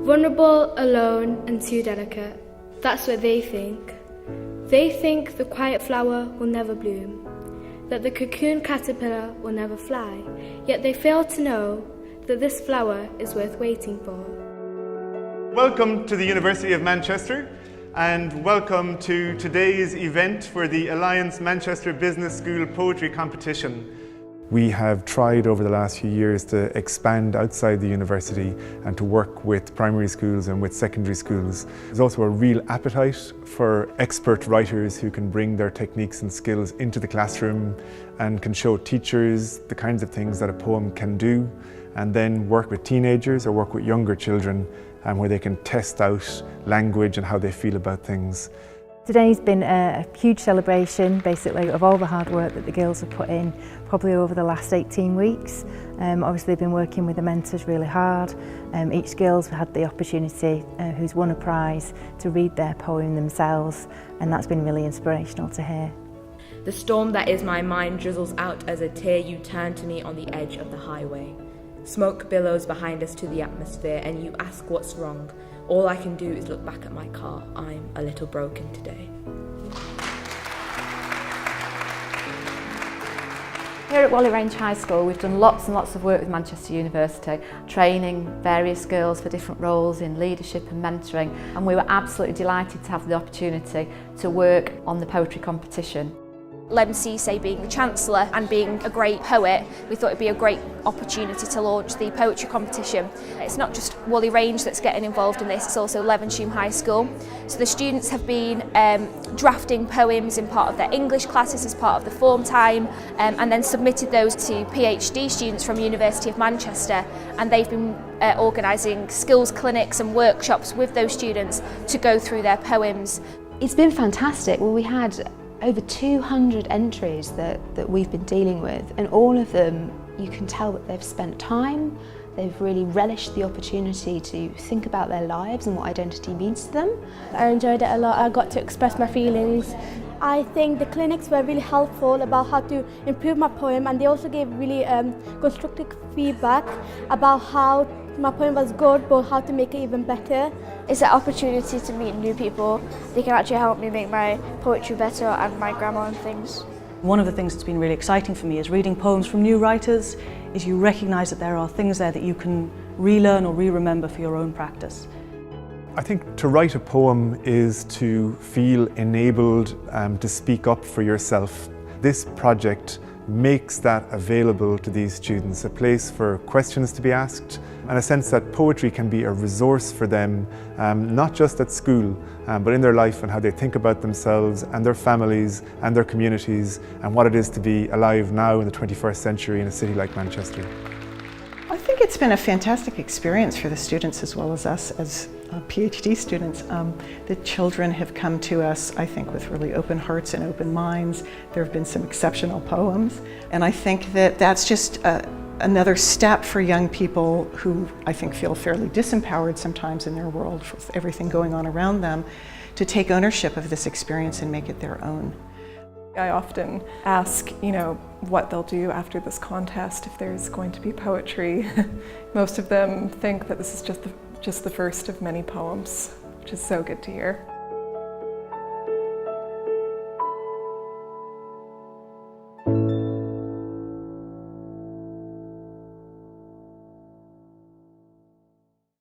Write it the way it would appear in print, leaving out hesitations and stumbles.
Vulnerable, alone and too delicate. That's what they think. They think the quiet flower will never bloom, that the cocoon caterpillar will never fly, yet they fail to know that this flower is worth waiting for. Welcome to the University of Manchester and welcome to today's event for the Alliance Manchester Business School Poetry Competition. We have tried over the last few years to expand outside the university and to work with primary schools and with secondary schools. There's also a real appetite for expert writers who can bring their techniques and skills into the classroom and can show teachers the kinds of things that a poem can do, and then work with teenagers or work with younger children where they can test out language and how they feel about things. Today's been a huge celebration, basically, of all the hard work that the girls have put in, probably over the last 18 weeks. Obviously, they've been working with the mentors really hard. Each girl's had the opportunity, who's won a prize, to read their poem themselves, and that's been really inspirational to hear. The storm that is my mind drizzles out as a tear you turn to me on the edge of the highway. Smoke billows behind us to the atmosphere and you ask what's wrong. All I can do is look back at my car. I'm a little broken today. Here at Whalley Range High School we've done lots and lots of work with Manchester University, training various girls for different roles in leadership and mentoring, and we were absolutely delighted to have the opportunity to work on the poetry competition. Lemn Sissay being the Chancellor and being a great poet, we thought it'd be a great opportunity to launch the poetry competition. It's not just Whalley Range that's getting involved in this, it's also Lemn High School. So the students have been drafting poems in part of their English classes as part of the form time, and then submitted those to PhD students from University of Manchester, and they've been organising skills clinics and workshops with those students to go through their poems. It's been fantastic. Well, we had over 200 entries that we've been dealing with, and all of them you can tell that they've spent time, they've really relished the opportunity to think about their lives and what identity means to them. I enjoyed it a lot. I got to express my feelings. I think the clinics were really helpful about how to improve my poem, and they also gave really constructive feedback about how my poem was good, but how to make it even better. It's an opportunity to meet new people. They can actually help me make my poetry better and my grammar and things. One of the things that's been really exciting for me is reading poems from new writers, is you recognise that there are things there that you can relearn or re-remember for your own practice. I think to write a poem is to feel enabled to speak up for yourself. This project makes that available to these students, a place for questions to be asked and a sense that poetry can be a resource for them, not just at school, but in their life and how they think about themselves and their families and their communities and what it is to be alive now in the 21st century in a city like Manchester. I think it's been a fantastic experience for the students as well as us as PhD students. The children have come to us, I think, with really open hearts and open minds. There have been some exceptional poems, and I think that that's just another step for young people who I think feel fairly disempowered sometimes in their world with everything going on around them, to take ownership of this experience and make it their own. I often ask, what they'll do after this contest, if there's going to be poetry. Most of them think that this is just the first of many poems, which is so good to hear.